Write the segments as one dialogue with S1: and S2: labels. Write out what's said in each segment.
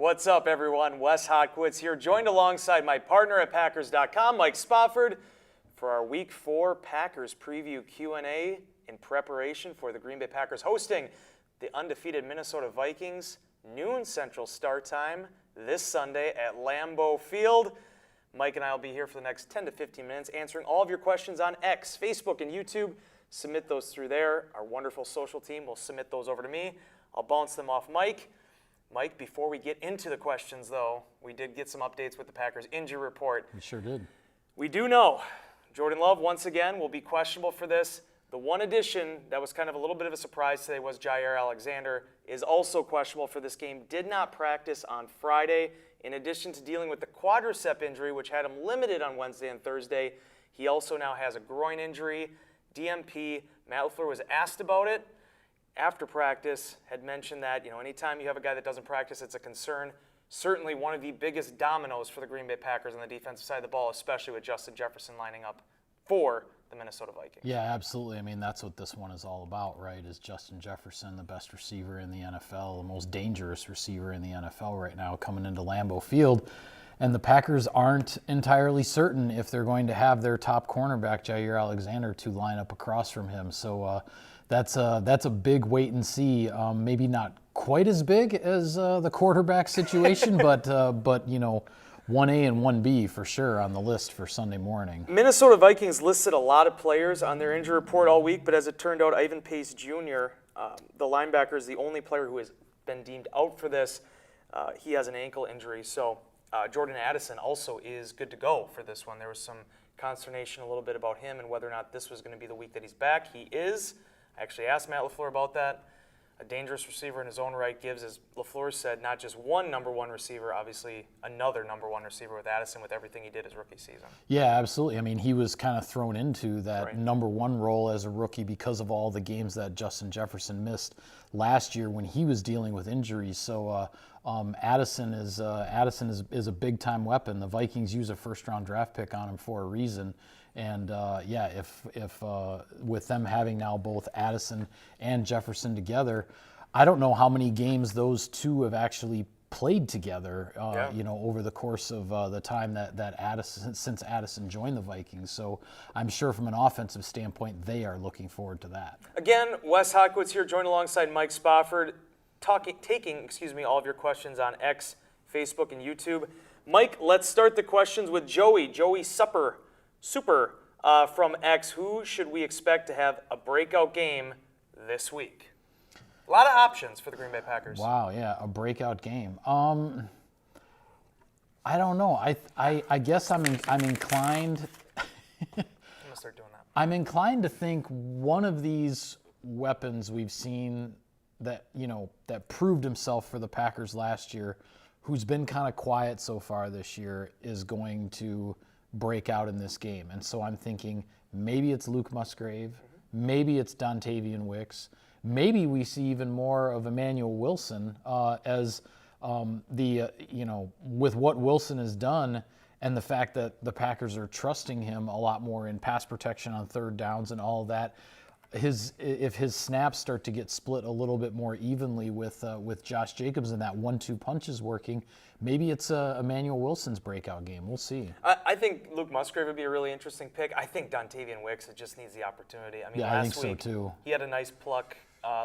S1: What's up, everyone? Wes Hotkwitz here, joined alongside my partner at Packers.com, Mike Spofford, for our Week 4 Packers preview Q&A in preparation for the Green Bay Packers hosting the undefeated Minnesota Vikings, noon Central start time this Sunday at Lambeau Field. Mike and I will be here for the next 10 to 15 minutes answering all of your questions on X, Facebook, and YouTube. Submit those through there. Our wonderful social team will submit those over to me. I'll bounce them off Mike. Mike, before we get into the questions, though, we did get some updates with the Packers injury report.
S2: We sure did.
S1: We do know Jordan Love, once again, will be questionable for this. The one addition that was kind of a little bit of a surprise today was Jair Alexander is also questionable for this game. Did not practice on Friday. In addition to dealing with the quadricep injury, which had him limited on Wednesday and Thursday, he also now has a groin injury, DMP. Matt LaFleur was asked about it after practice, had mentioned that, anytime you have a guy that doesn't practice, it's a concern. Certainly one of the biggest dominoes for the Green Bay Packers on the defensive side of the ball, especially with Justin Jefferson lining up for the Minnesota Vikings.
S2: Yeah, absolutely. I mean, that's what this one is all about, right, is Justin Jefferson, the best receiver in the NFL, the most dangerous receiver in the NFL right now, coming into Lambeau Field. And the Packers aren't entirely certain if they're going to have their top cornerback, Jair Alexander, to line up across from him. So that's a big wait and see. Maybe not quite as big as the quarterback situation, but 1A and 1B for sure on the list for Sunday morning.
S1: Minnesota Vikings listed a lot of players on their injury report all week, but as it turned out, Ivan Pace Jr., the linebacker, is the only player who has been deemed out for this. He has an ankle injury, so Jordan Addison also is good to go for this one. There was some consternation a little bit about him and whether or not this was going to be the week that he's back. He is. I actually asked Matt LaFleur about that. A dangerous receiver in his own right gives, as LaFleur said, not just one number one receiver, obviously another number one receiver with Addison with everything he did his rookie season.
S2: Yeah, absolutely. I mean, he was kind of thrown into that number one role as a rookie because of all the games that Justin Jefferson missed last year when he was dealing with injuries. So Addison is a big time weapon. The Vikings use a first round draft pick on him for a reason. And if with them having now both Addison and Jefferson together, I don't know how many games those two have actually played together, over the course of the time that Addison, since Addison joined the Vikings. So I'm sure from an offensive standpoint, they are looking forward to that.
S1: Again, Wes Hotkwitz here, joined alongside Mike Spofford, taking all of your questions on X, Facebook, and YouTube. Mike, let's start the questions with Joey Super from X. Who should we expect to have a breakout game this week? A lot of options for the Green Bay Packers.
S2: Wow, yeah, a breakout game. I don't know. I guess I'm inclined.
S1: I'm gonna start doing that.
S2: I'm inclined to think one of these weapons we've seen that that proved himself for the Packers last year, who's been kind of quiet so far this year, is going to break out in this game. And so I'm thinking maybe it's Luke Musgrave, maybe it's Dontavian Wicks, maybe we see even more of Emmanuel Wilson as with what Wilson has done and the fact that the Packers are trusting him a lot more in pass protection on third downs and all of that. If his snaps start to get split a little bit more evenly with Josh Jacobs and that 1-2 punch is working, maybe it's Emmanuel Wilson's breakout game. We'll see.
S1: I think Luke Musgrave would be a really interesting pick. I think Dontavian Wicks just needs the opportunity. I mean,
S2: I
S1: last
S2: think
S1: week
S2: so too.
S1: He had a nice pluck,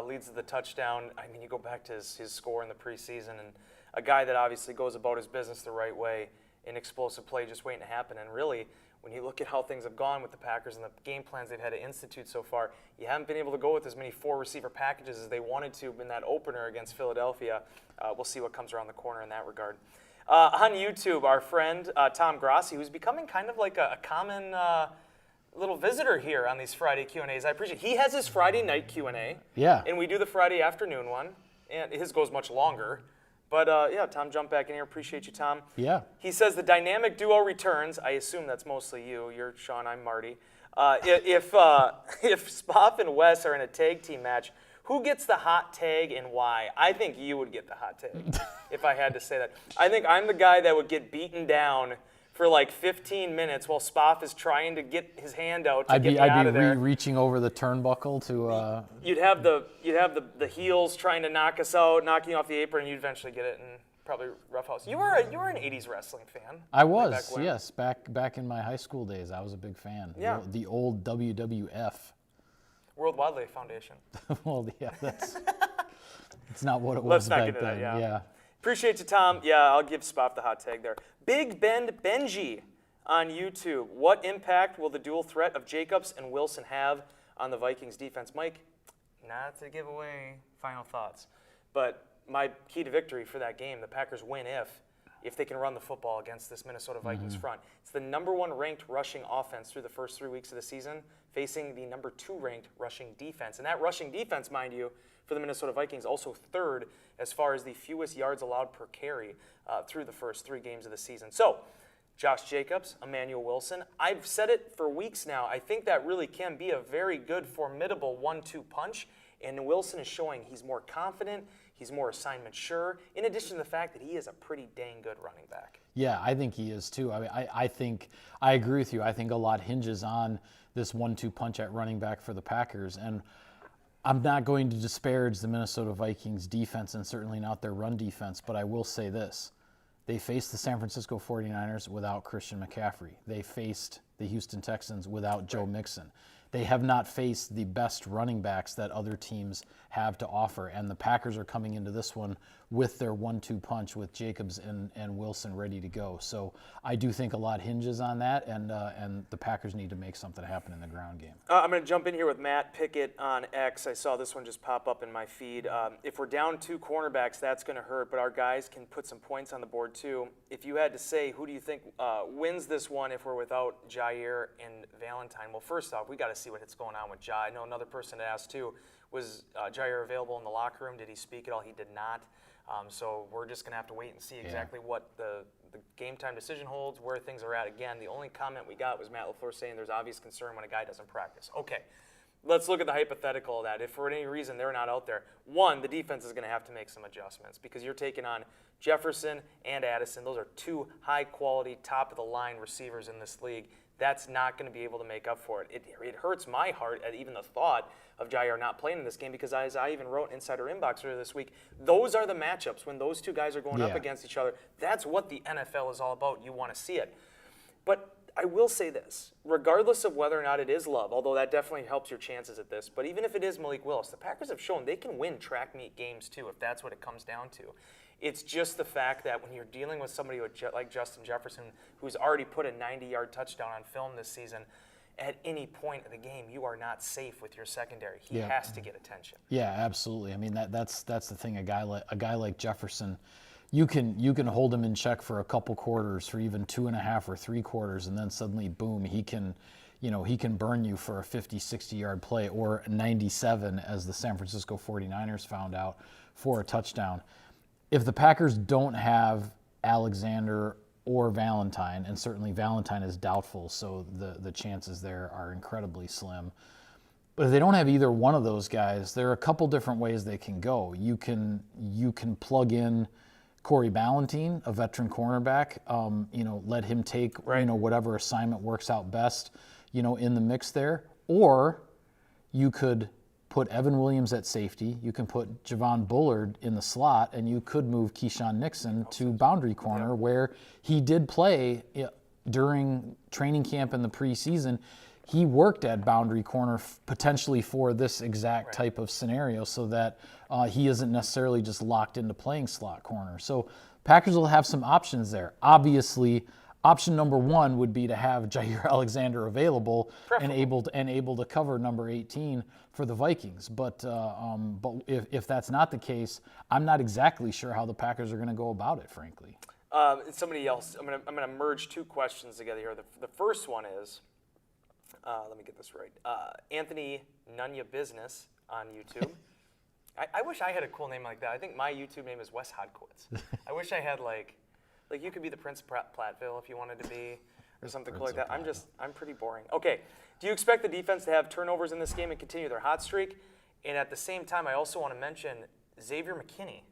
S1: leads to the touchdown. I mean, you go back to his score in the preseason, and a guy that obviously goes about his business the right way, an explosive play just waiting to happen. And really, when you look at how things have gone with the Packers and the game plans they've had to institute so far, you haven't been able to go with as many four-receiver packages as they wanted to in that opener against Philadelphia. We'll see what comes around the corner in that regard. On YouTube, our friend Tom Grassi, who's becoming kind of like a common little visitor here on these Friday Q&As. I appreciate it. He has his Friday night Q&A.
S2: Yeah.
S1: And we do the Friday afternoon one, and his goes much longer. But, Tom, jump back in here. Appreciate you, Tom.
S2: Yeah.
S1: He says the dynamic duo returns. I assume that's mostly you. You're Sean, I'm Marty. If Spoff and Wes are in a tag team match, who gets the hot tag and why? I think you would get the hot tag, if I had to say that. I think I'm the guy that would get beaten down for like 15 minutes while Spoff is trying to get his hand out to get me out of there.
S2: I'd be reaching over the turnbuckle to.
S1: You'd have the heels trying to knock us out, knocking off the apron, and you'd eventually get it and probably roughhouse. You were an '80s wrestling fan.
S2: I
S1: way
S2: was,
S1: back when.
S2: yes, back in my high school days. I was a big fan.
S1: Yeah.
S2: The old WWF.
S1: World Wildlife Foundation.
S2: Well, yeah, it's not what it
S1: Let's
S2: was
S1: not
S2: back
S1: get into that,
S2: then.
S1: yeah. Appreciate you, Tom. Yeah, I'll give Spop the hot tag there. Big Bend Benji on YouTube. What impact will the dual threat of Jacobs and Wilson have on the Vikings defense? Mike, not to give away final thoughts, but my key to victory for that game, the Packers win if they can run the football against this Minnesota Vikings front. It's the number 1 ranked rushing offense through the first 3 weeks of the season, facing the number 2 ranked rushing defense. And that rushing defense, mind you, for the Minnesota Vikings, also 3rd as far as the fewest yards allowed per carry through the first 3 games of the season. So, Josh Jacobs, Emmanuel Wilson, I've said it for weeks now. I think that really can be a very good, formidable 1-2 punch. And Wilson is showing he's more confident, he's more assignment sure, in addition to the fact that he is a pretty dang good running back.
S2: Yeah, I think he is too. I mean, I think I agree with you. I think a lot hinges on this 1-2 punch at running back for the Packers. And I'm not going to disparage the Minnesota Vikings defense and certainly not their run defense, but I will say this. They faced the San Francisco 49ers without Christian McCaffrey. They faced the Houston Texans without Joe Mixon. They have not faced the best running backs that other teams have to offer, and the Packers are coming into this one with their 1-2 punch with Jacobs and Wilson ready to go. So I do think a lot hinges on that, and the Packers need to make something happen in the ground game.
S1: I'm going to jump in here with Matt Pickett on X. I saw this one just pop up in my feed. If we're down 2 cornerbacks, that's going to hurt, but our guys can put some points on the board too. If you had to say, who do you think wins this one if we're without Jair and Valentine? Well, first off, we got to see what's going on with Jair. I know another person asked too, was Jair available in the locker room? Did he speak at all? He did not. So we're just going to have to wait and see exactly what the game time decision holds, where things are at. Again, the only comment we got was Matt LaFleur saying there's obvious concern when a guy doesn't practice. Okay, let's look at the hypothetical of that. If for any reason they're not out there, one, the defense is going to have to make some adjustments because you're taking on Jefferson and Addison. Those are 2 high-quality, top-of-the-line receivers in this league. That's not going to be able to make up for it. It hurts my heart at even the thought of Jair not playing in this game because as I even wrote in Insider Inbox earlier this week, those are the matchups when those 2 guys are going up against each other. That's what the NFL is all about. You want to see it. But I will say this, regardless of whether or not it is Love, although that definitely helps your chances at this, but even if it is Malik Willis, the Packers have shown they can win track meet games too if that's what it comes down to. It's just the fact that when you're dealing with somebody like Justin Jefferson, who's already put a 90-yard touchdown on film this season, at any point of the game, you are not safe with your secondary. He has to get attention.
S2: Yeah, absolutely. I mean, that's the thing. A guy like Jefferson, you can hold him in check for a couple quarters, for even 2.5 or 3 quarters, and then suddenly, boom, he can burn you for a 50, 60-yard play, or 97, as the San Francisco 49ers found out, for a touchdown. If the Packers don't have Alexander or Valentine, and certainly Valentine is doubtful, so the chances there are incredibly slim. But if they don't have either one of those guys, there are a couple different ways they can go. You can plug in Corey Ballentine, a veteran cornerback. Let him take whatever assignment works out best, in the mix there. Or you could put Evan Williams at safety. You can put Javon Bullard in the slot, and you could move Keyshawn Nixon to boundary corner, where he did play during training camp in the preseason. He worked at boundary corner potentially for this exact type of scenario, so that he isn't necessarily just locked into playing slot corner. So Packers will have some options there. Obviously, option number 1 would be to have Jair Alexander available and able to cover number 18 for the Vikings. But if that's not the case, I'm not exactly sure how the Packers are going to go about it, frankly.
S1: Somebody else, I'm gonna merge 2 questions together here. The first one is, let me get this right. Anthony Nunya Business on YouTube. I wish I had a cool name like that. I think my YouTube name is Wes Hodkowitz. I wish I had like you could be the Prince of Platteville if you wanted to be, or something cool like that. I'm pretty boring. Okay, do you expect the defense to have turnovers in this game and continue their hot streak? And at the same time, I also want to mention Xavier McKinney.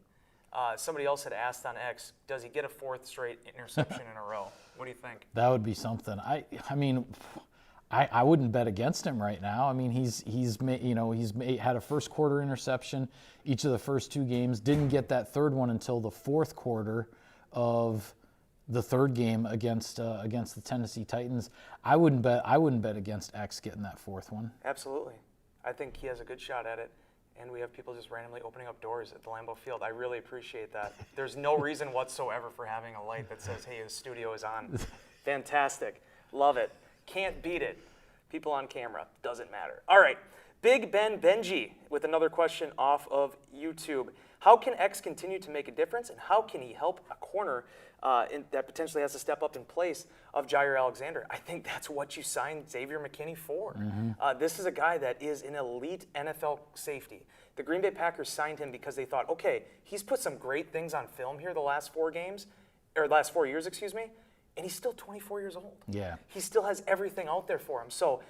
S1: Somebody else had asked on X, does he get a 4th straight interception in a row? What do you think?
S2: That would be something. I mean, I wouldn't bet against him right now. I mean, he's had a first quarter interception each of the first 2 games. Didn't get that third one until the fourth quarter of the third game against the Tennessee Titans. I wouldn't bet against X getting that fourth one.
S1: Absolutely. I think he has a good shot at it. And we have people just randomly opening up doors at the Lambeau Field. I really appreciate that. There's no reason whatsoever for having a light that says, hey, his studio is on. Fantastic. Love it. Can't beat it. People on camera. Doesn't matter. All right. Big Ben Benji with another question off of YouTube. How can X continue to make a difference, and how can he help a corner that potentially has to step up in place of Jair Alexander? I think that's what you signed Xavier McKinney for. Mm-hmm. This is a guy that is an elite NFL safety. The Green Bay Packers signed him because they thought, okay, he's put some great things on film here the last 4 years, and he's still 24 years old.
S2: Yeah.
S1: He still has everything out there for him. So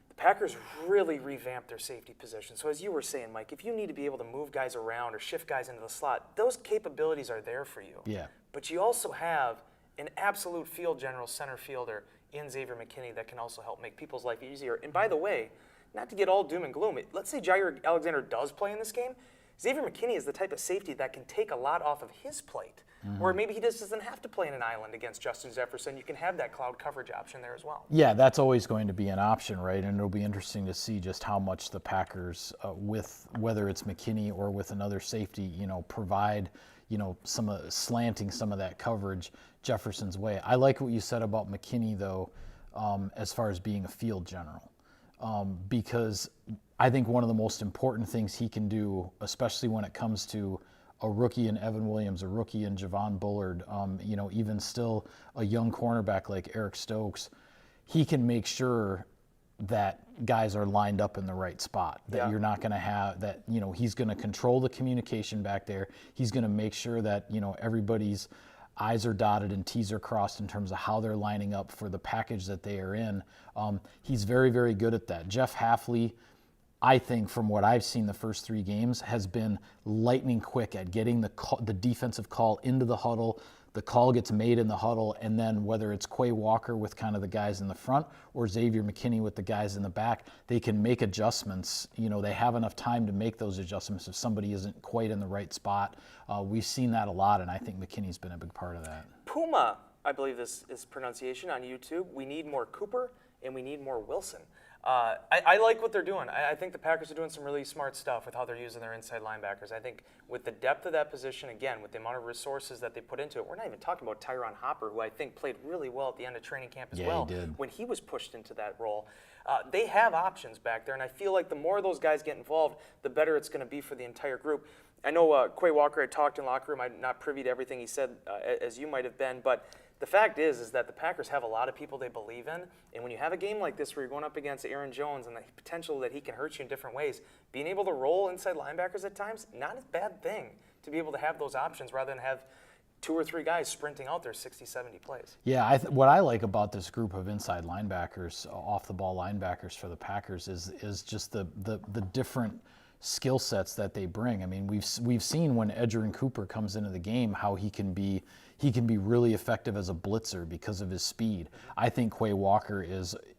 S1: the Packers really revamped their safety position. So as you were saying, Mike, if you need to be able to move guys around or shift guys into the slot, those capabilities are there for you.
S2: Yeah.
S1: But you also have an absolute field general center fielder in Xavier McKinney that can also help make people's life easier. And by the way, not to get all doom and gloom, let's say Jair Alexander does play in this game, Xavier McKinney is the type of safety that can take a lot off of his plate. Mm-hmm. Or maybe he just doesn't have to play in an island against Justin Jefferson. You can have that cloud coverage option there as well.
S2: Yeah, that's always going to be an option, right? And it'll be interesting to see just how much the Packers, with whether it's McKinney or with another safety, provide, slanting some of that coverage Jefferson's way. I like what you said about McKinney, though, as far as being a field general, because I think one of the most important things he can do, especially when it comes to a rookie in Evan Williams, a rookie in Javon Bullard, even still a young cornerback like Eric Stokes, he can make sure that guys are lined up in the right spot, that you're not going to have that, he's going to control the communication back there. He's going to make sure that, everybody's I's are dotted and T's are crossed in terms of how they're lining up for the package that they are in. He's very, very good at that. Jeff Hafley, I think, from what I've seen the first 3 games, has been lightning quick at getting the defensive call into the huddle. The call gets made in the huddle, and then whether it's Quay Walker with kind of the guys in the front or Xavier McKinney with the guys in the back, they can make adjustments. They have enough time to make those adjustments if somebody isn't quite in the right spot. We've seen that a lot, and I think McKinney's been a big part of that.
S1: Puma, I believe this is pronunciation on YouTube. We need more Cooper, and we need more Wilson. I like what they're doing. I think the Packers are doing some really smart stuff with how they're using their inside linebackers. I think with the depth of that position, again, with the amount of resources that they put into it, we're not even talking about Tyron Hopper, who I think played really well at the end of training camp as well.
S2: He did.
S1: When he was pushed into that role. They have options back there, and I feel like the more those guys get involved, the better it's going to be for the entire group. I know Quay Walker had talked in locker room. I'm not privy to everything he said, as you might have been, but the fact is that the Packers have a lot of people they believe in, and when you have a game like this where you're going up against Aaron Jones and the potential that he can hurt you in different ways, being able to roll inside linebackers at times, not a bad thing to be able to have those options rather than have 2 or 3 guys sprinting out there 60, 70 plays.
S2: Yeah, what I like about this group of inside linebackers, off-the-ball linebackers for the Packers is just the different skill sets that they bring. I mean, we've seen when Edgerrin Cooper comes into the game how he can be really effective as a blitzer because of his speed. I think Quay Walker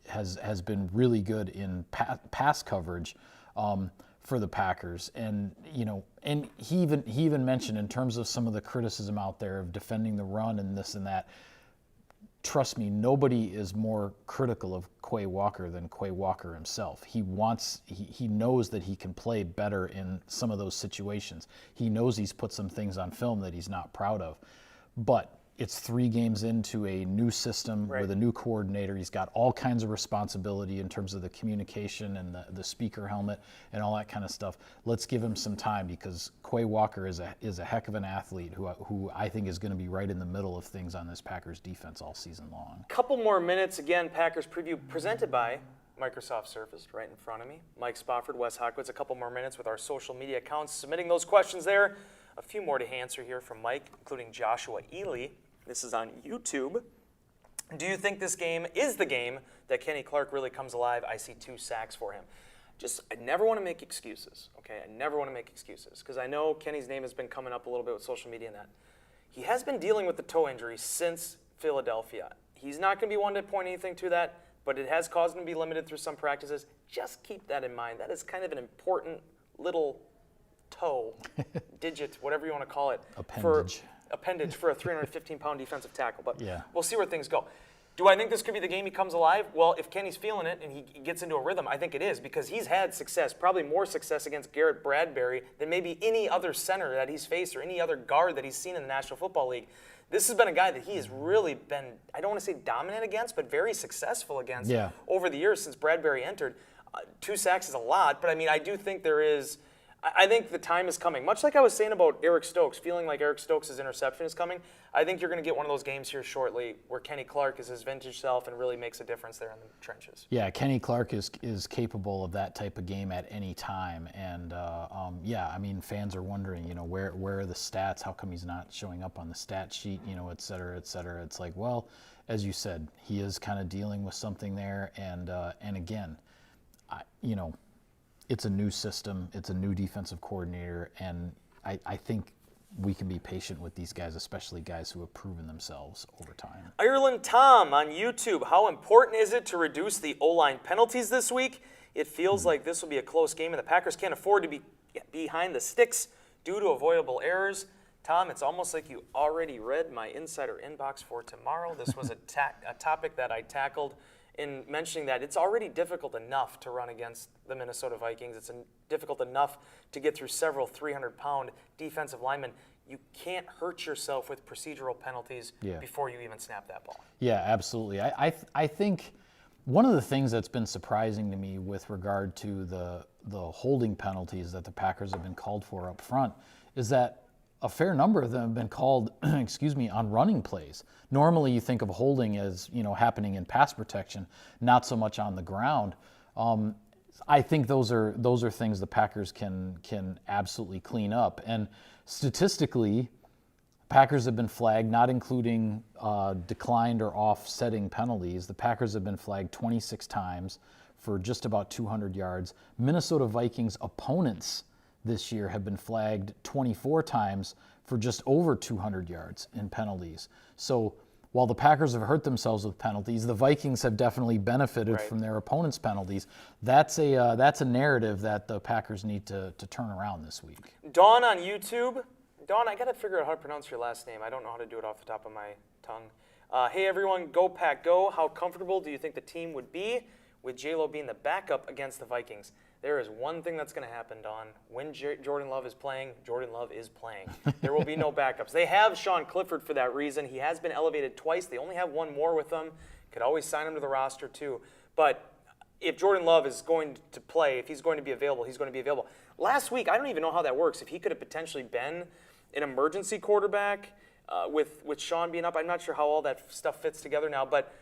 S2: has been really good in pass coverage for the Packers, and he even mentioned in terms of some of the criticism out there of defending the run and this and that. Trust me, nobody is more critical of Quay Walker than Quay Walker himself. He knows that he can play better in some of those situations. He knows he's put some things on film that he's not proud of. But it's 3 games into a new system with a new coordinator. He's got all kinds of responsibility in terms of the communication and the speaker helmet and all that kind of stuff. Let's give him some time because Quay Walker is a heck of an athlete who I think is going to be right in the middle of things on this Packers defense all season long.
S1: Couple more minutes. Again, Packers preview presented by Microsoft Surface right in front of me. Mike Spofford, Wes Hockwitz. A couple more minutes with our social media accounts submitting those questions there. A few more to answer here from Mike, including Joshua Ely. This is on YouTube. Do you think this game is the game that Kenny Clark really comes alive? I see 2 sacks for him. I never want to make excuses, okay? I never want to make excuses because I know Kenny's name has been coming up a little bit with social media and that. He has been dealing with the toe injury since Philadelphia. He's not going to be one to point anything to that. but it has caused him to be limited through some practices. Just keep that in mind. That is kind of an important little toe, digit, whatever you want to call it. Appendage for a 315-pound defensive tackle. But we'll see where things go. Do I think this could be the game he comes alive? Well, if Kenny's feeling it and he gets into a rhythm, I think it is, because he's had success, probably more success against Garrett Bradbury than maybe any other center that he's faced or any other guard that he's seen in the National Football League. This has been a guy that he has really been, I don't want to say dominant against, but very successful against over the years since Bradbury entered. 2 sacks is a lot, but I mean, I do think there is, I think the time is coming. Much like I was saying about Eric Stokes, feeling like Eric Stokes' interception is coming, I think you're going to get one of those games here shortly where Kenny Clark is his vintage self and really makes a difference there in the trenches. Yeah, Kenny Clark is capable of that type of game at any time. And, I mean, fans are wondering, where are the stats? How come he's not showing up on the stat sheet, et cetera, et cetera. It's like, well, as you said, he is kind of dealing with something there. And again, it's a new system, it's a new defensive coordinator, and I think we can be patient with these guys, especially guys who have proven themselves over time. Ireland Tom on YouTube, how important is it to reduce the O-line penalties this week? It feels like this will be a close game, and the Packers can't afford to be behind the sticks due to avoidable errors. Tom, it's almost like you already read my insider inbox for tomorrow. This was a topic that I tackled in mentioning that it's already difficult enough to run against the Minnesota Vikings. It's difficult enough to get through several 300-pound defensive linemen. You can't hurt yourself with procedural penalties before you even snap that ball. Yeah, absolutely. I think one of the things that's been surprising to me with regard to the holding penalties that the Packers have been called for up front is that a fair number of them have been called, on running plays. Normally you think of holding as, happening in pass protection, not so much on the ground. I think those are things the Packers can absolutely clean up. And statistically, Packers have been flagged, not including declined or offsetting penalties. The Packers have been flagged 26 times for just about 200 yards. Minnesota Vikings opponents this year have been flagged 24 times for just over 200 yards in penalties. So while the Packers have hurt themselves with penalties, the Vikings have definitely benefited from their opponents' penalties. That's a narrative that the Packers need to turn around this week. Dawn on YouTube. Dawn, I got to figure out how to pronounce your last name. I don't know how to do it off the top of my tongue. Hey everyone, go Pack go. How comfortable do you think the team would be with J-Lo being the backup against the Vikings? There is one thing that's going to happen, Don. When Jordan Love is playing, Jordan Love is playing. There will be no backups. They have Sean Clifford for that reason. He has been elevated twice. They only have one more with them. Could always sign him to the roster too. But if Jordan Love is going to play, if he's going to be available, he's going to be available. Last week, I don't even know how that works. If he could have potentially been an emergency quarterback with Sean being up, I'm not sure how all that stuff fits together now. But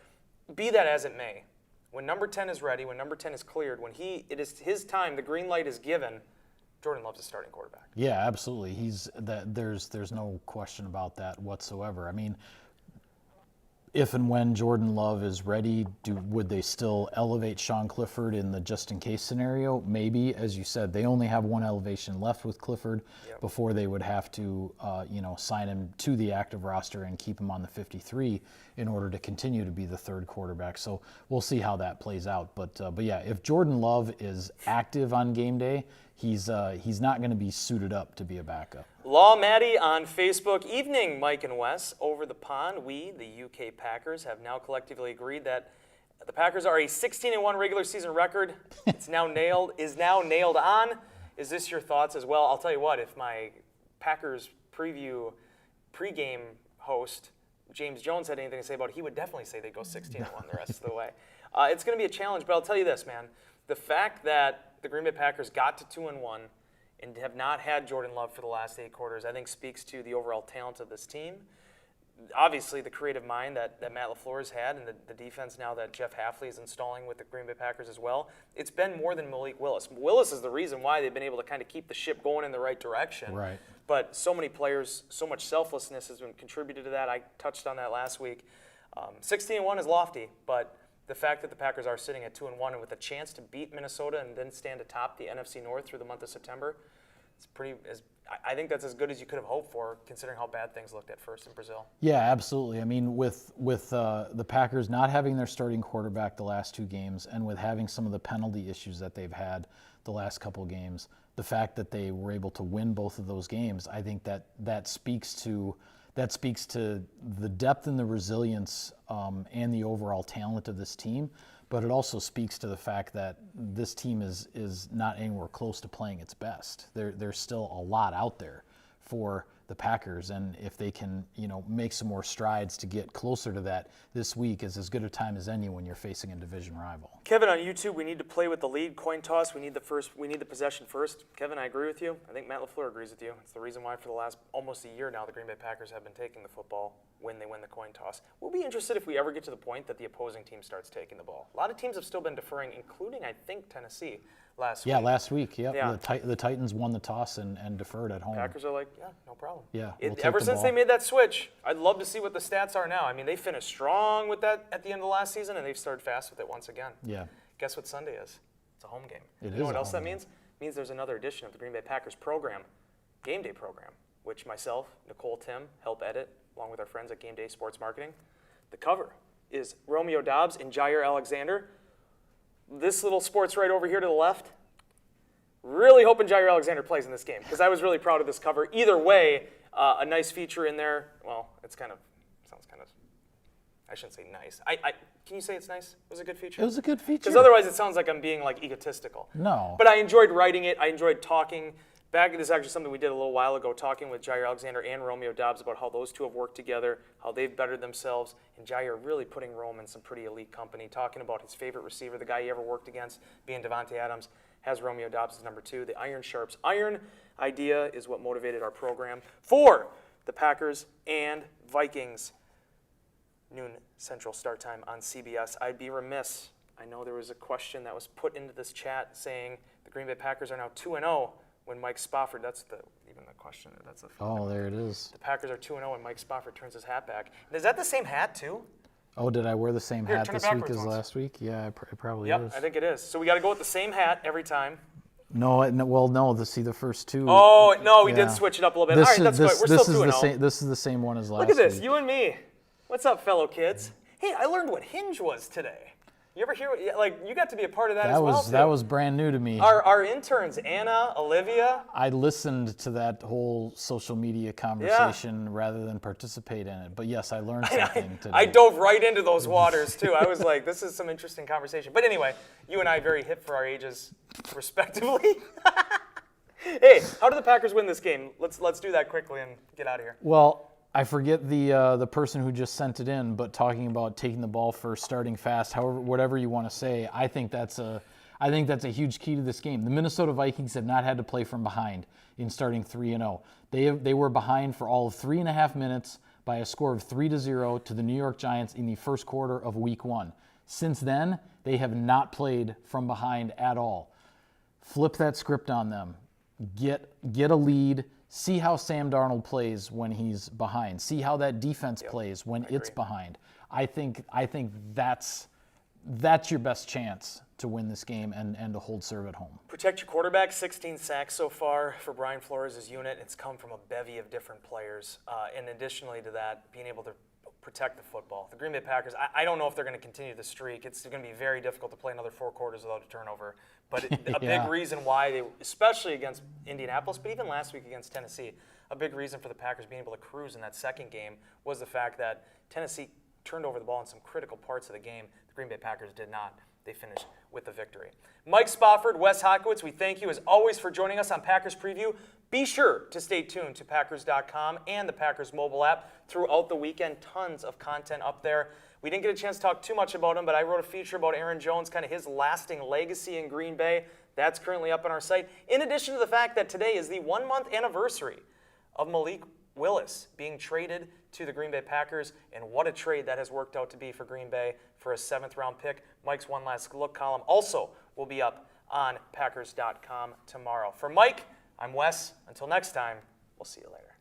S1: be that as it may, when number 10 is ready, when number 10 is cleared, when it is his time, the green light is given, Jordan Love's a starting quarterback. Yeah, absolutely. There's no question about that whatsoever. I mean, if and when Jordan Love is ready, would they still elevate Sean Clifford in the just-in-case scenario? Maybe. As you said, they only have one elevation left with Clifford before they would have to sign him to the active roster and keep him on the 53 in order to continue to be the third quarterback. So we'll see how that plays out. But yeah, if Jordan Love is active on game day, he's not going to be suited up to be a backup. Law Maddie on Facebook. Evening, Mike and Wes. Over the pond, we, the UK Packers, have now collectively agreed that the Packers are a 16-1 regular season record. Is now nailed on. Is this your thoughts as well? I'll tell you what, if my Packers pregame host, James Jones, had anything to say about it, he would definitely say they go 16-1 the rest of the way. It's going to be a challenge, but I'll tell you this, man. The fact that the Green Bay Packers got to 2-1 and have not had Jordan Love for the last 8 quarters, I think speaks to the overall talent of this team. Obviously, the creative mind that Matt LaFleur has had and the defense now that Jeff Hafley is installing with the Green Bay Packers as well, it's been more than Malik Willis. Willis is the reason why they've been able to kind of keep the ship going in the right direction. Right. But so many players, so much selflessness has been contributed to that. I touched on that last week. 16-1 is lofty, but the fact that the Packers are sitting at 2-1 and with a chance to beat Minnesota and then stand atop the NFC North through the month of September, I think that's as good as you could have hoped for, considering how bad things looked at first in Brazil.
S2: Yeah, absolutely. I mean, with the Packers not having their starting quarterback the last 2 games, and with having some of the penalty issues that they've had the last couple games, the fact that they were able to win both of those games, I think that speaks to the depth and the resilience and the overall talent of this team. But it also speaks to the fact that this team is not anywhere close to playing its best. There's still a lot out there for the Packers, and if they can, make some more strides to get closer to that, this week is as good a time as any when you're facing a division rival.
S1: Kevin on YouTube, we need to play with the lead coin toss. We need the possession first. Kevin, I agree with you. I think Matt LaFleur agrees with you. It's the reason why for the last almost a year now the Green Bay Packers have been taking the football when they win the coin toss. We'll be interested if we ever get to the point that the opposing team starts taking the ball. A lot of teams have still been deferring, including, I think, Tennessee last week.
S2: Yeah, last week. Yep.
S1: Yeah.
S2: The Titans won the toss and deferred at home.
S1: Packers are like, yeah, no problem.
S2: Yeah,
S1: Ever since they made that switch, I'd love to see what the stats are now. I mean, they finished strong with that at the end of the last season, and they've started fast with it once again.
S2: Yeah.
S1: Guess what Sunday is? It's a home game.
S2: It
S1: you know
S2: is
S1: what
S2: a
S1: else
S2: home
S1: that means? It means there's another edition of the Green Bay Packers program, Game Day program, which myself, Nicole, Tim help edit, along with our friends at Game Day Sports Marketing. The cover is Romeo Doubs and Jair Alexander. This little sports right over here to the left. Really hoping Jair Alexander plays in this game because I was really proud of this cover. Either way, a nice feature in there. Well, sounds kind of, I shouldn't say nice. Can you say it's nice? It was a good feature?
S2: It was a good feature.
S1: Because otherwise it sounds like I'm being egotistical.
S2: No.
S1: But I enjoyed writing it. I enjoyed talking. This is actually something we did a little while ago, talking with Jair Alexander and Romeo Doubs about how those two have worked together, how they've bettered themselves, and Jair really putting Rome in some pretty elite company, talking about his favorite receiver, the guy he ever worked against, being Devontae Adams, has Romeo Doubs as number 2. The Iron Sharps Iron idea is what motivated our program for the Packers and Vikings. Noon Central start time on CBS. I'd be remiss. I know there was a question that was put into this chat saying the Green Bay Packers are now 2-0 when Mike Spofford, that's even the question.
S2: Oh, there it is.
S1: The Packers are 2-0 when Mike Spofford turns his hat back. And is that the same hat too?
S2: Oh, did I wear the same hat
S1: turn it
S2: this week
S1: backwards
S2: as
S1: once.
S2: last week? Yeah, it probably
S1: Yep,
S2: is.
S1: I think it is. So we got to go with the same hat every time.
S2: No, the first two.
S1: Oh, no, we
S2: yeah.
S1: did switch it up a little bit. All right, that's good. We're still 2-0.
S2: This is the same one as last
S1: Look at this,
S2: week.
S1: you and me. What's up, fellow kids? Hey, I learned what Hinge was today. You ever hear, you got to be a part of that as well, too.
S2: That was brand new to me.
S1: Our interns, Anna, Olivia.
S2: I listened to that whole social media conversation rather than participate in it. But yes, I learned something today.
S1: I dove right into those waters, too. I was like, this is some interesting conversation. But anyway, you and I very hip for our ages, respectively. Hey, how did the Packers win this game? Let's do that quickly and get out of here.
S2: Well, I forget the person who just sent it in, but talking about taking the ball first, starting fast, however, whatever you want to say, I think that's a huge key to this game. The Minnesota Vikings have not had to play from behind in starting 3-0. They were behind for all of 3.5 minutes by a score of 3-0 to the New York Giants in the first quarter of Week 1. Since then, they have not played from behind at all. Flip that script on them. Get a lead. See how Sam Darnold plays when he's behind. See how that defense plays when it's behind. I think that's your best chance to win this game and to hold serve at home.
S1: Protect your quarterback. 16 sacks so far for Brian Flores' unit. It's come from a bevy of different players. And additionally to that, being able to protect the football. The Green Bay Packers, I don't know if they're going to continue the streak. It's going to be very difficult to play another 4 quarters without a turnover. But a big reason why they, especially against Indianapolis, but even last week against Tennessee, a big reason for the Packers being able to cruise in that second game was the fact that Tennessee turned over the ball in some critical parts of the game. The Green Bay Packers did not. They finished with the victory. Mike Spofford, Wes Hockowitz, we thank you as always for joining us on Packers Preview. Be sure to stay tuned to Packers.com and the Packers mobile app throughout the weekend. Tons of content up there. We didn't get a chance to talk too much about him, but I wrote a feature about Aaron Jones, kind of his lasting legacy in Green Bay. That's currently up on our site. In addition to the fact that today is the 1-month anniversary of Malik Willis being traded to the Green Bay Packers, and what a trade that has worked out to be for Green Bay for a 7th-round pick. Mike's One Last Look column also will be up on Packers.com tomorrow. For Mike, I'm Wes. Until next time, we'll see you later.